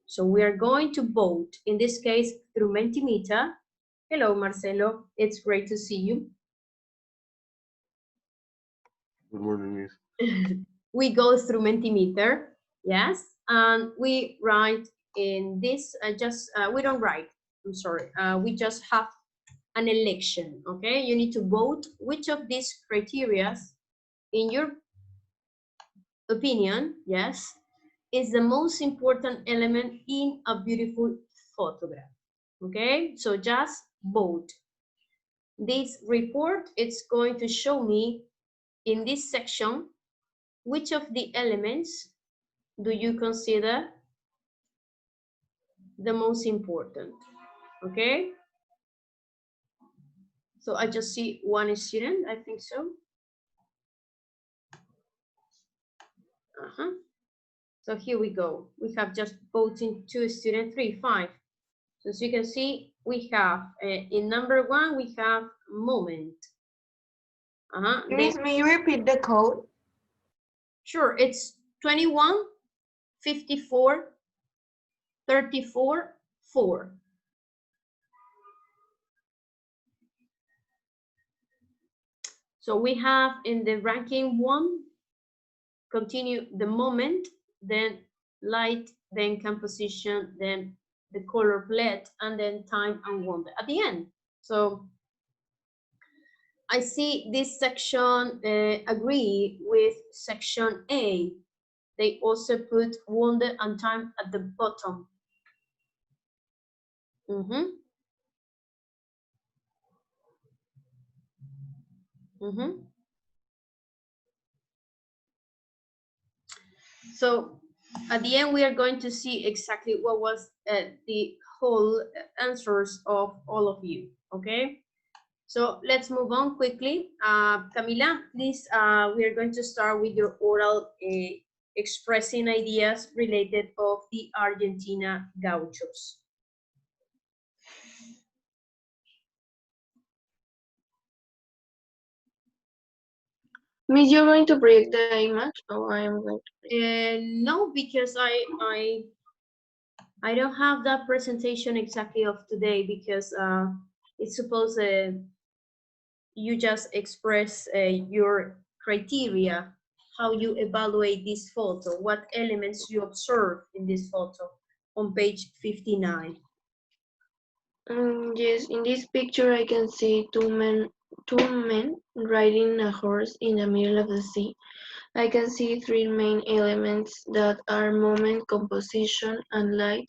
So we are going to vote, in this case, through Mentimeter. Hello, Marcelo. It's great to see you. Good morning, Miss. We go through Mentimeter, yes, and we write in this, we don't write, I'm sorry, we just have an election, okay? You need to vote which of these criteria, in your opinion, yes, is the most important element in a beautiful photograph, okay? So just vote. This report is going to show me in this section which of the elements do you consider the most important, okay? So I just see one student, I think so. So here we go. We have just voting 2 students, 3, 5. So as you can see, we have, in number 1, we have moment. Miss, may you repeat the code? Sure, it's 21, 54, 34, 4. So we have in the ranking 1, continue the moment, then light, then composition, then the color palette, and then time and wonder at the end. So I see this section agree with section A. They also put wonder and time at the bottom. So at the end, we are going to see exactly what was the whole answers of all of you, okay? So let's move on quickly. Camila, please, we are going to start with your oral expressing ideas related of the Argentina gauchos. Miss, you're going to break the image, or I am going to? No, because I don't have that presentation exactly of today, because it's supposed you just express your criteria, how you evaluate this photo, what elements you observe in this photo on page 59. Yes, in this picture I can see two men riding a horse in the middle of the sea. I can see 3 main elements that are moment, composition, and light.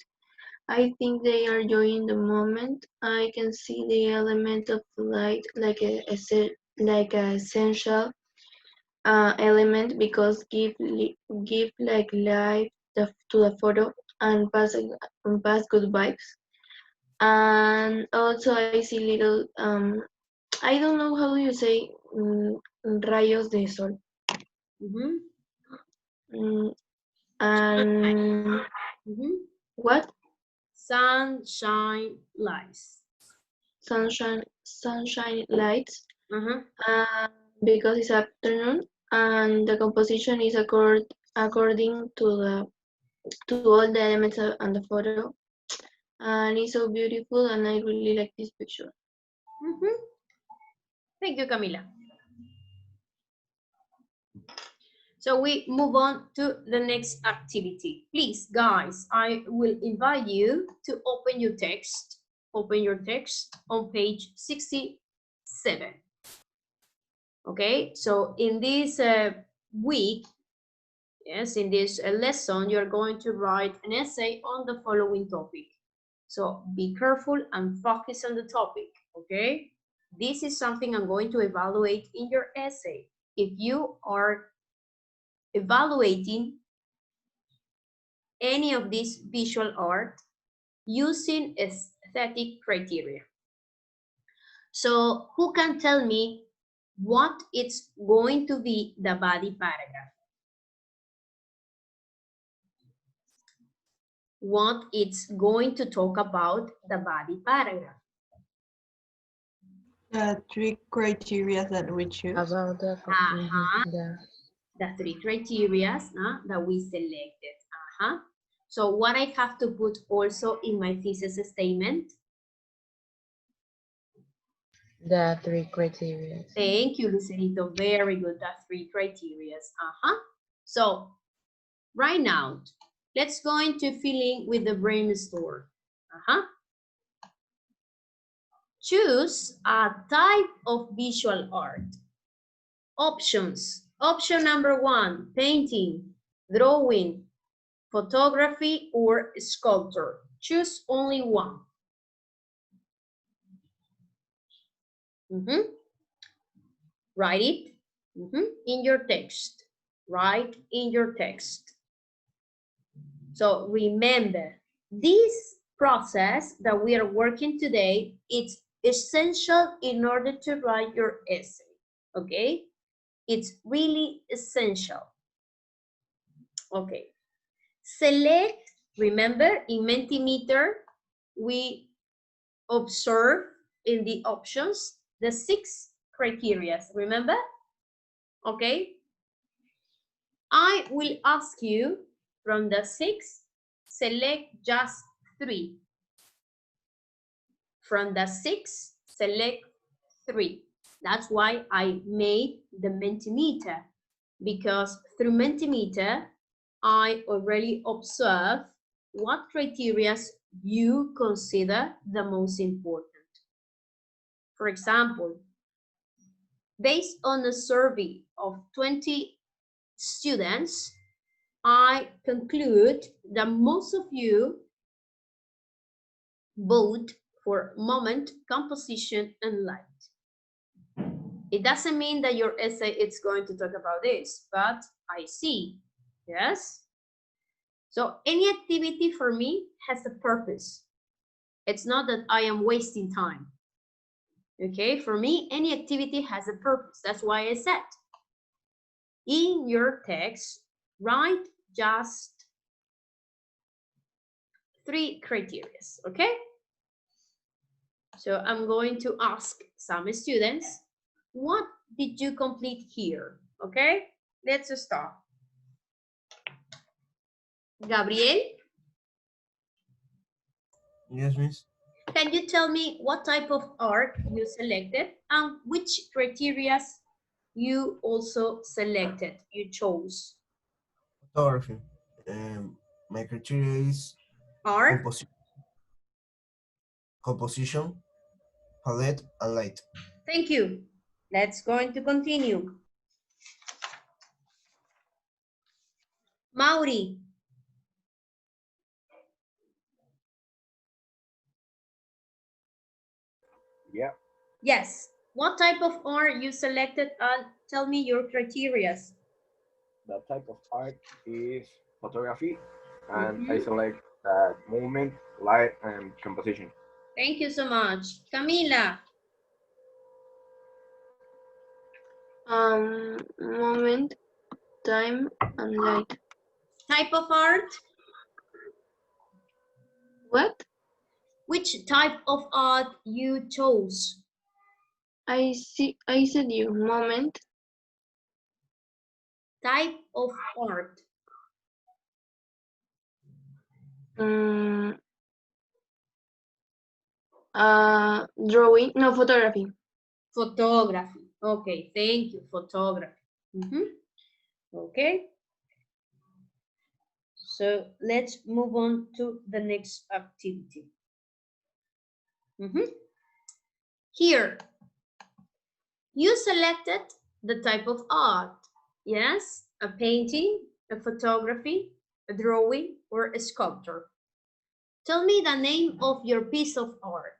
I think they are enjoying the moment. I can see the element of light like a essential element, because give like life to the photo and pass good vibes. And also I see little I don't know how do you say rayos de sol. And what? Sunshine lights. Sunshine lights. Because it's afternoon, and the composition is according to all the elements on the photo, and it's so beautiful, and I really like this picture. Thank you, Camila. So we move on to the next activity. Please, guys, I will invite you to open your text. Open your text on page 67. Okay, so in this week, yes, in this lesson, you're going to write an essay on the following topic. So be careful and focus on the topic, okay? This is something I'm going to evaluate in your essay. If you are evaluating any of this visual art using aesthetic criteria. So who can tell me what it's going to be the body paragraph? What it's going to talk about the body paragraph? The 3 criteria that we choose. About the 3 criteria that we selected. So what I have to put also in my thesis statement? The three criteria. Thank you, Lucerito. Very good. That's 3 criteria. So right now, let's go into filling with the brainstorm. Choose a type of visual art. Options. Option number 1, painting, drawing, photography, or sculpture. Choose only one. Write it in your text. Write in your text. So remember, this process that we are working today, it's essential in order to write your essay, okay? It's really essential. Okay. Select, remember, in Mentimeter, we observe in the options the 6 criteria, remember? Okay. I will ask you from the 6, select just 3. From the 6, select 3. That's why I made the Mentimeter, because through Mentimeter, I already observe what criteria you consider the most important. For example, based on a survey of 20 students, I conclude that most of you vote for moment, composition, and light. It doesn't mean that your essay is going to talk about this, but I see, yes? So any activity for me has a purpose. It's not that I am wasting time. Okay, for me, any activity has a purpose. That's why I said, in your text, write just 3 criteria, okay? So I'm going to ask some students, what did you complete here? Okay, let's start. Gabriel? Yes, miss. Can you tell me what type of art you selected and which criteria you also selected, you chose? Photography. My criteria is Art? composition, palette, and light. Thank you. Let's going to continue. Mauri? Yeah, Yes. What type of art you selected and tell me your criteria? that type of art is photography, and I select movement, light, and composition. Thank you so much. Camila? Moment, time, and light. Type of art? What? Which type of art you chose? I said you, moment, Type of art. drawing, no, photography. Photography. Okay, thank you. Photography. Okay. So let's move on to the next activity. Here, you selected the type of art. Yes, a painting, a photography, a drawing, or a sculpture. Tell me the name of your piece of art.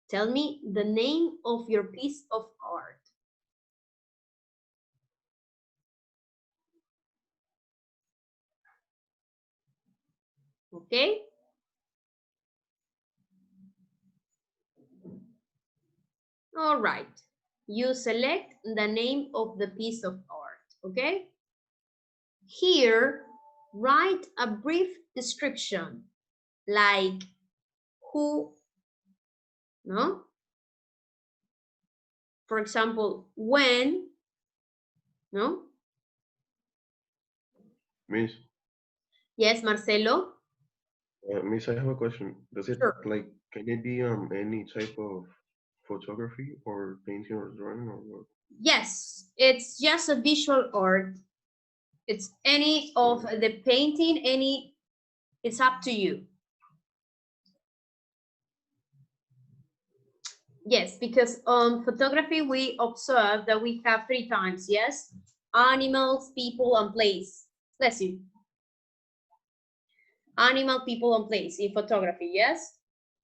Tell me the name of your piece of art. Okay? All right. You select the name of the piece of art, okay? Here, write a brief description, like who, no? For example, when, no? Miss. Yes, Marcelo? Miss, I have a question. Does it Sure. like can it be any type of photography or painting or drawing or what? Yes, it's just a visual art. It's any of Oh, the painting, it's up to you. Yes, because on photography, we observe that we have 3 times, yes? Animals, people, and place. Bless you. Animal, people, and place in photography, yes?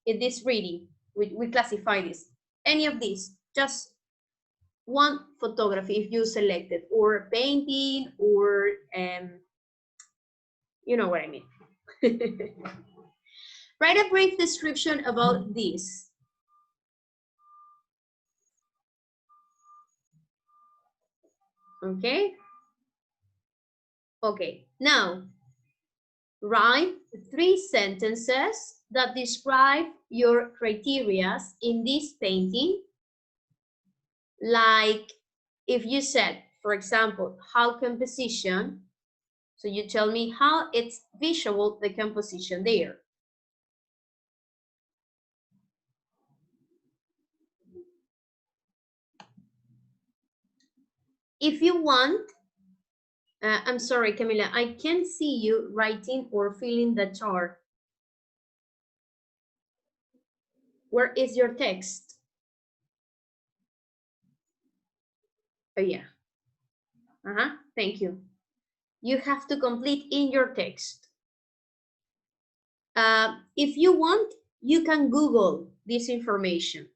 In this reading, we classify this. Any of these, just one photography if you selected, or painting, or you know what I mean. Write a brief description about this. Okay? Okay, now write 3 sentences that describe your criteria in this painting. Like if you said, for example, how composition, so you tell me how it's visual, the composition there. If you want, I'm sorry, Camila, I can't see you writing or filling the chart. Where is your text? Oh, yeah. Thank you. You have to complete in your text. If you want, you can Google this information.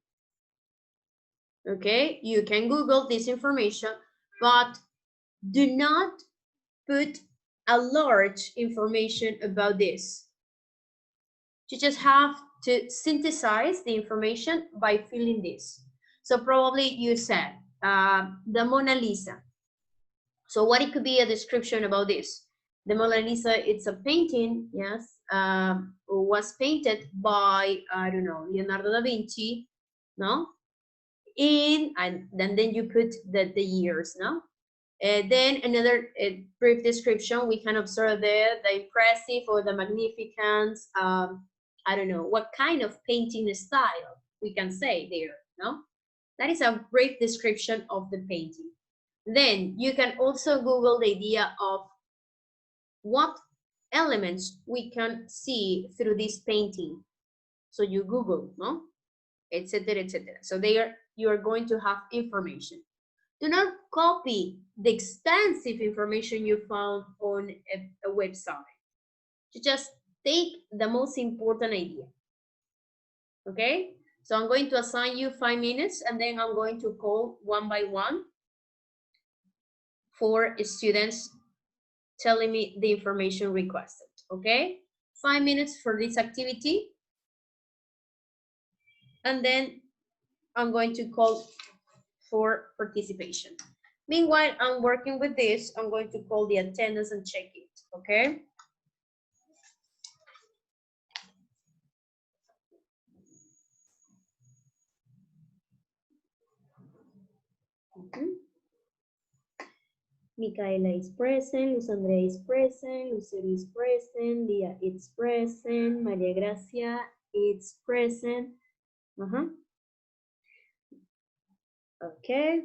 Okay, you can Google this information, but do not put a large information about this. You just have to synthesize the information by filling this. So probably you said the Mona Lisa. So what it could be a description about this? The Mona Lisa, it's a painting, yes, was painted by, I don't know, Leonardo da Vinci, no? And then you put the years, no? Then another brief description, we can observe there the impressive or the magnificence, I don't know, what kind of painting style we can say there, no? That is a brief description of the painting. Then you can also Google the idea of what elements we can see through this painting. So you Google, no? Etc., etc. So there you are going to have information. Do not copy the extensive information you found on a website. You just take the most important idea. Okay? So I'm going to assign you 5 minutes and then I'm going to call one by one for students telling me the information requested. Okay? 5 minutes for this activity. And then I'm going to call for participation. Meanwhile, I'm working with this. I'm going to call the attendance and check it, okay? Micaela is present, Luz Andrea is present, Lucero is present, Dia is present, Maria Gracia is present. Okay.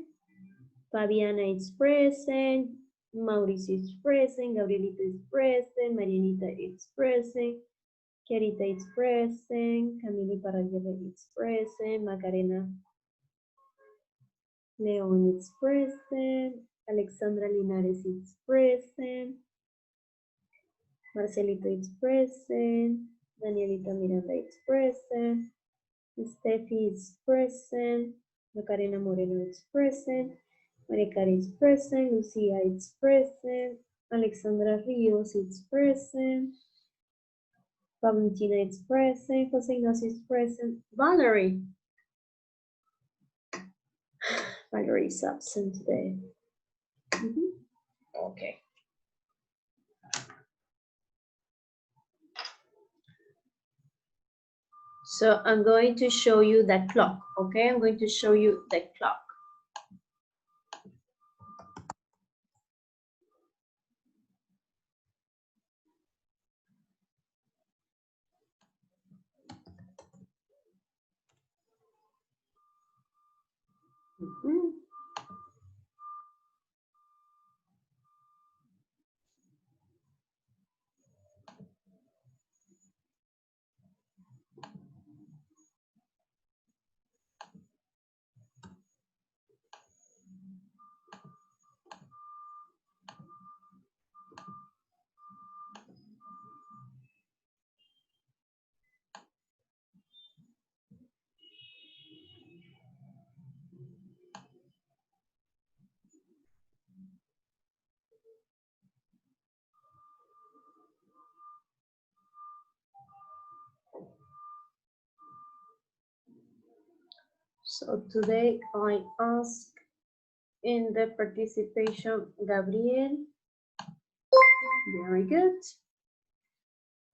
Fabiana is present, Mauricio is present, Gabrielita is present, Marianita is present, Kerita is present, Camille Paraguay is present, Macarena León is present, Alexandra Linares is present, Marcelito is present, Danielita Miranda is present, Steffi is present, Macarena Moreno is present, María Cara is present, Lucia is present, Alexandra Rios is present, Valentina is present, Jose Ignacio is present, Valerie. Valerie is absent today. Okay. So I'm going to show you the clock, okay? I'm going to show you the clock. Mhm. So today I ask in the participation Gabriel. Very good.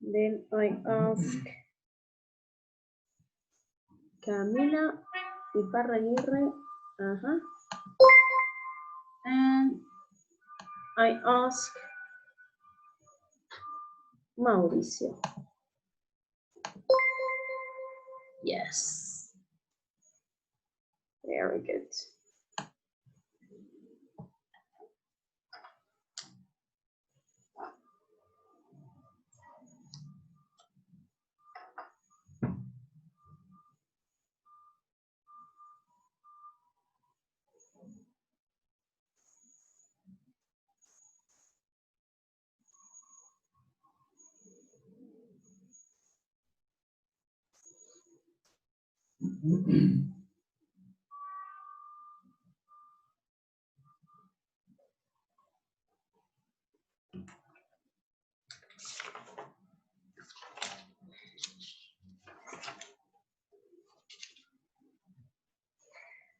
Then I ask Camila Iparraguirre. Uh-huh. And I ask Mauricio. Yes. Very good.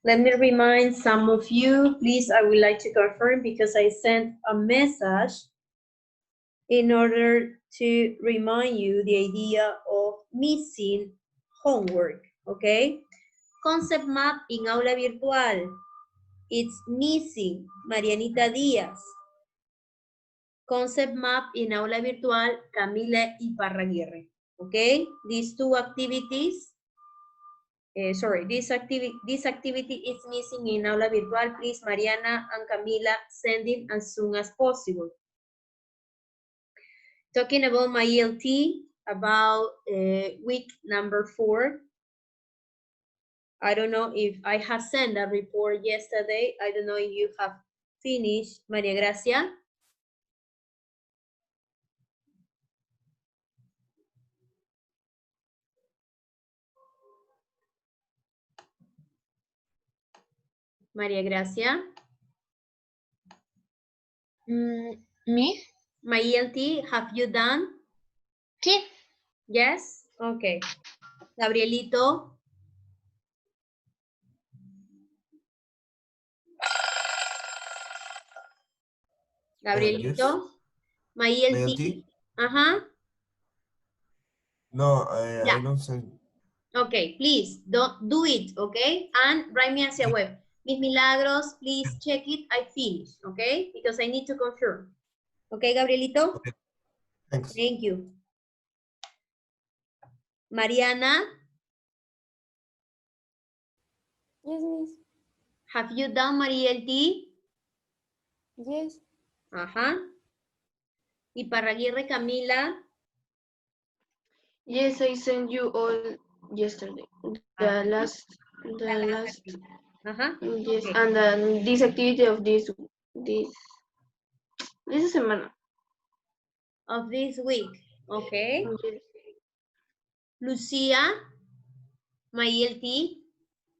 Let me remind some of you, please, I would like to confirm because I sent a message in order to remind you the idea of missing homework, okay? Concept map in aula virtual. It's missing Marianita Díaz. Concept map in aula virtual Camila Iparraguirre, okay? These two activities this activity is missing in Aula Virtual. Please, Mariana and Camila, send it as soon as possible. Talking about my ELT, about week number 4. I don't know if I have sent a report yesterday. I don't know if you have finished, Maria Gracia. Maria Gracia. Me? My ELT, have you done? Sí. Yes? Okay. Gabrielito. Gabrielito. Yes. My ELT. ALT? Uh-huh. No, Yeah. I don't send. Okay, please don't do it, okay? And write me as a web. Mis Milagros, please check it. I finished, okay? Because I need to confirm. Okay, Gabrielito? Okay, thanks. Thank you. Mariana, Yes, miss. have you done Maria LT? Yes. Ajá. Iparraguirre Camila. Yes, I sent you all yesterday. Ajá. The last. Ajá. Yes, Okay. and then this activity of this semana. Of this week, okay? Yes. Lucia, my ELT.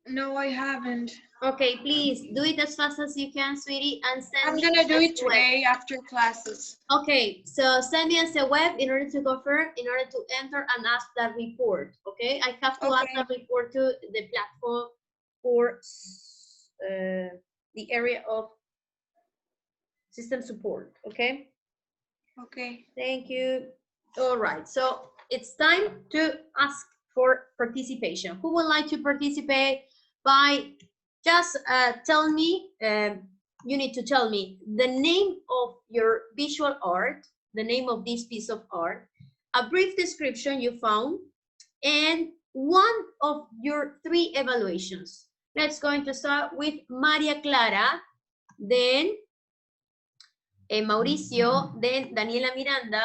No, I haven't. Okay, please do it as fast as you can, sweetie, and send I'm me gonna do as it well. today after classes. Okay, so send me as a web in order to confirm, in order to enter and ask that report, okay? I have to ask Okay. that report to the platform for the area of system support, okay? Okay. Thank you. All right, so it's time to ask for participation. Who would like to participate by just tell me, you need to tell me the name of your visual art, the name of this piece of art, a brief description you found, and one of your 3 evaluations. Let's going to start with Maria Clara, then Mauricio, then Daniela Miranda.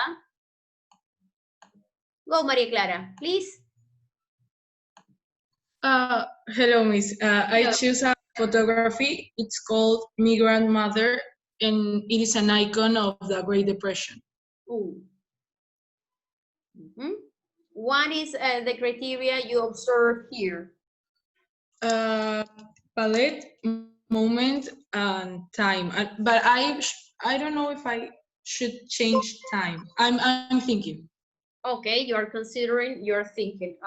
Go, Maria Clara, please. Hello, Miss. I Hello. choose a photography. It's called My Grandmother, and it is an icon of the Great Depression. Ooh. What is the criteria you observe here? Palette, moment, and time. But I don't know if I should change time. I'm thinking. Okay, you are considering, you're thinking.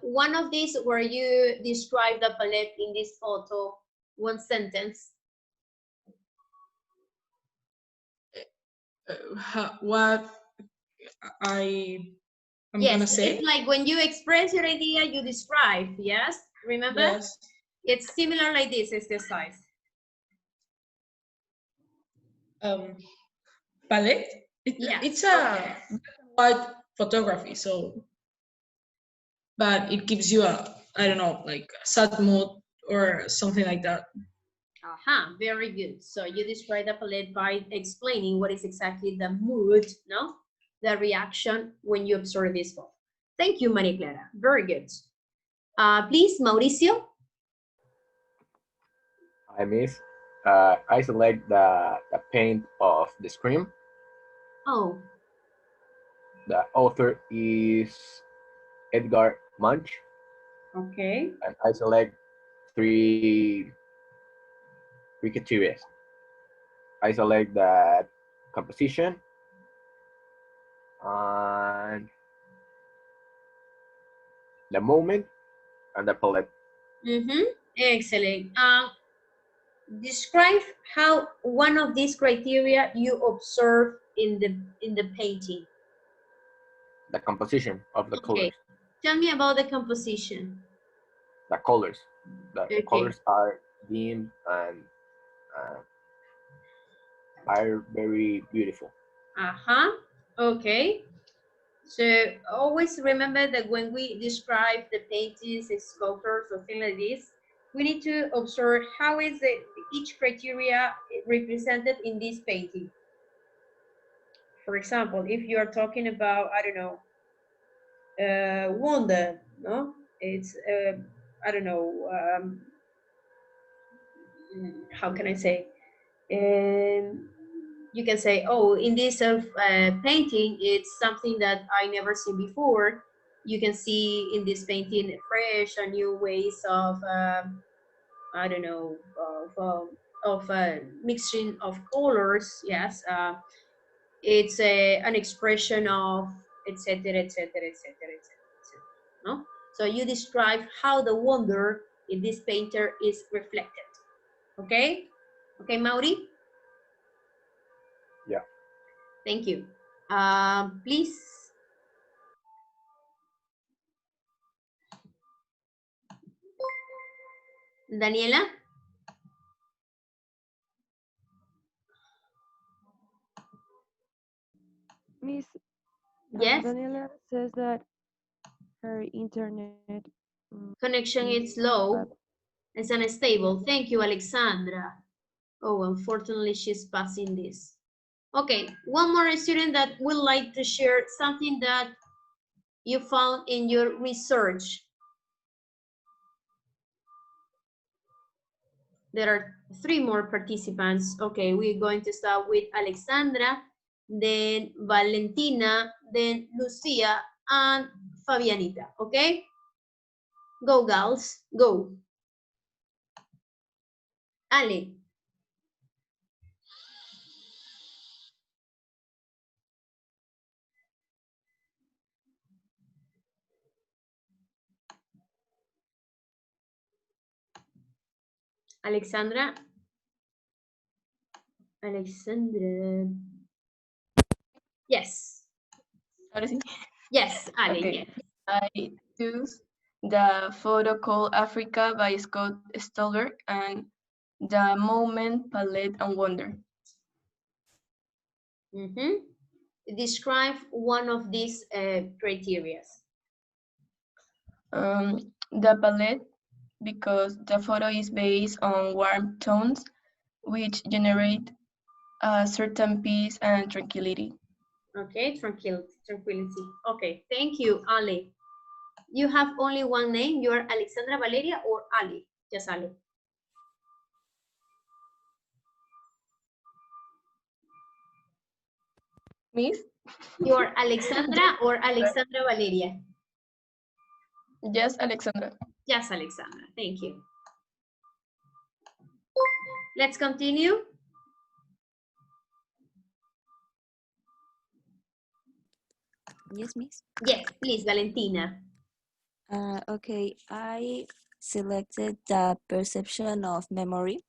One of these where you describe the palette in this photo, one sentence. What I'm Yes, gonna say? it's like when you express your idea, you describe, yes? Remember? Yes. It's similar like this exercise. Palette. Yes, It's a okay. white photography, so but it gives you a, I don't know, like a sad mood or something like that. Very good. So you describe the palette by explaining what is exactly the mood, no? The reaction when you observe this photo. Thank you, Maria Clara. Very good. Please, Mauricio. I miss. I select the paint of the screen. Oh, The author is Edgar Munch, okay. and I select three criteria. I select the composition and the moment and the palette. Excellent. Describe how one of these criteria you observe in the painting. The composition of the Okay. colors. Tell me about the composition. The colors. The Okay. colors are dim and are very beautiful. Okay. So always remember that when we describe the paintings, sculptures, or things like this, we need to observe how is each criteria represented in this painting. For example, if you are talking about, I don't know, wonder, no? It's, I don't know, how can I say? You can say, oh, in this painting, it's something that I never seen before. You can see in this painting fresh and new ways of, I don't know, of mixing of colors. Yes, it's an expression of etc., etc., etc., etc. No, so you describe how the wonder in this painter is reflected. Okay, okay, Mauri. Yeah. Thank you. Please. Daniela? Miss Yes? Daniela says that her internet Connection is is bad. low. It's unstable. Yes. Thank you, Alexandra. Oh, unfortunately, she's passing this. Okay, one more student that would like to share something that you found in your research. There are 3 more participants. Okay, we're going to start with Alexandra, then Valentina, then Lucia, and Fabianita, okay? Go, gals, go. Ale. Alexandra. Alexandra. Yes. Ahora sí. Yes, Ale, Okay. yes. I choose the photo called Africa by Scott Stolberg and the moment, palette, and wonder. Describe one of these criteria. The palette, because the photo is based on warm tones, which generate a certain peace and tranquility. Okay, tranquility. Okay, thank you, Ali. You have only one name. You are Alexandra Valeria or Ali? Just Ali. Miss? You are Alexandra or Alexandra Valeria? Yes, Alexandra. Yes, Alexandra. Thank you. Let's continue. Yes, miss. Yes, please, Valentina. Okay, I selected the perception of memory.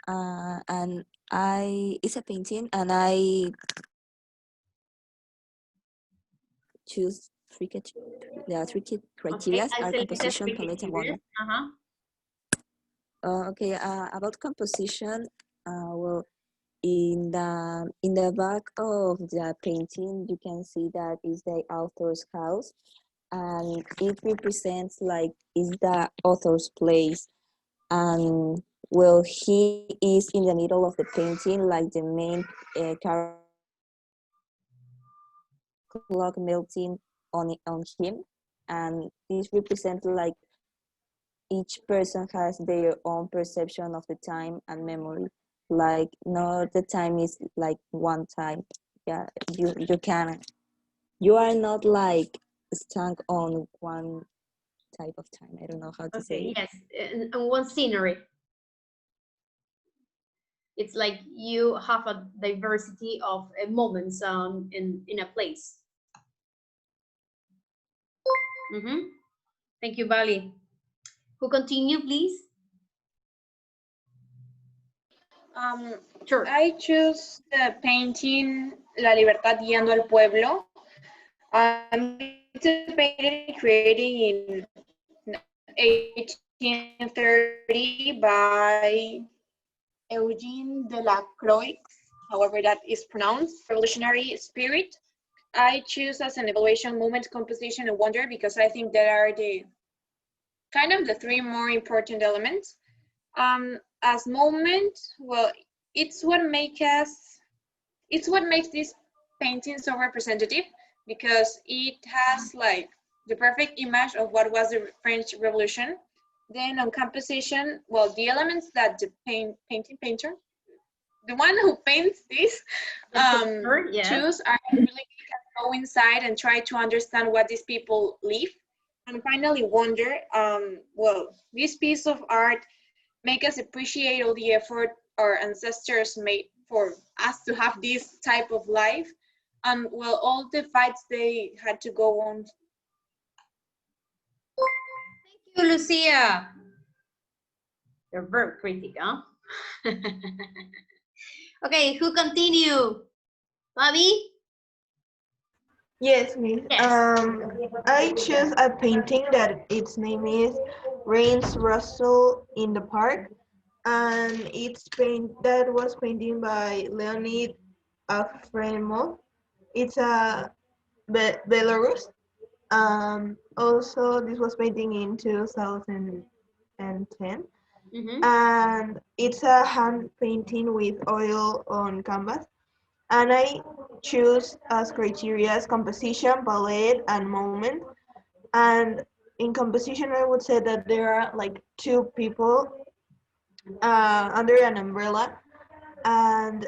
And it's a painting, and I choose the three criteria Okay, I are selected composition, three palette, and criteria. wonder. Okay, about composition, well, in the back of the painting, you can see that is the author's house, and it represents like is the author's place, and well, he is in the middle of the painting, like the main clock melting on him, and this represents like each person has their own perception of the time and memory. Like not the time is like one time. Yeah, you are not like stuck on one type of time. I don't know how to say Okay, it. yes, and one scenery. It's like you have a diversity of moments in a place. Thank you, Vali. Who continue, please? Sure. I choose the painting La Libertad Guiando al Pueblo. It's a painting created in 1830 by Eugene de la Croix, however that is pronounced, revolutionary spirit. I choose as an evaluation moment, composition, and wonder because I think that are the kind of the three more important elements. As moment, well, it's what makes this painting so representative because it has like the perfect image of what was the French Revolution. Then on composition, well, the elements that the painter, the one who paints this, choose are really go inside and try to understand what these people live. And finally, wonder, well, this piece of art make us appreciate all the effort our ancestors made for us to have this type of life, and well, all the fights they had to go on. Thank you, Lucia. You're very critical, huh? Okay, who continue? Bobby? Yes, miss. Yes. I choose a painting that its name is Rains Russell in the Park, and that was painted by Leonid Afremov. It's a Belarus. Also, this was painting in 2010, and it's a hand painting with oil on canvas. And I choose as criteria composition, palette, and moment. And in composition, I would say that there are like two people under an umbrella, and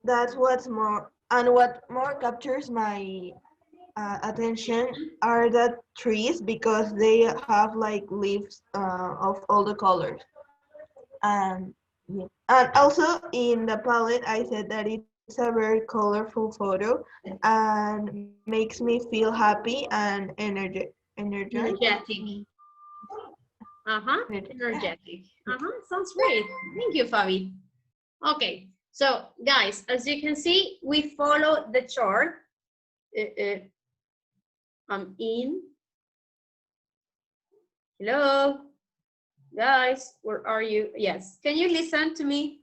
that's what's more. And what more captures my attention are the trees because they have like leaves of all the colors. And yeah. And also in the palette, I said that it's a very colorful photo and makes me feel happy and energized. Energetic. Energetic. Sounds great. Thank you, Fabi. Okay, so guys, as you can see, we follow the chart. I'm in. Hello, guys, where are you? Yes, can you listen to me?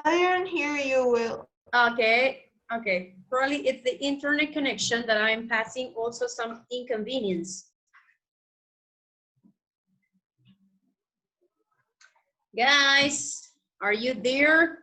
I don't hear you well. Okay, okay. Probably it's the internet connection that I'm passing also some inconvenience. Guys, are you there?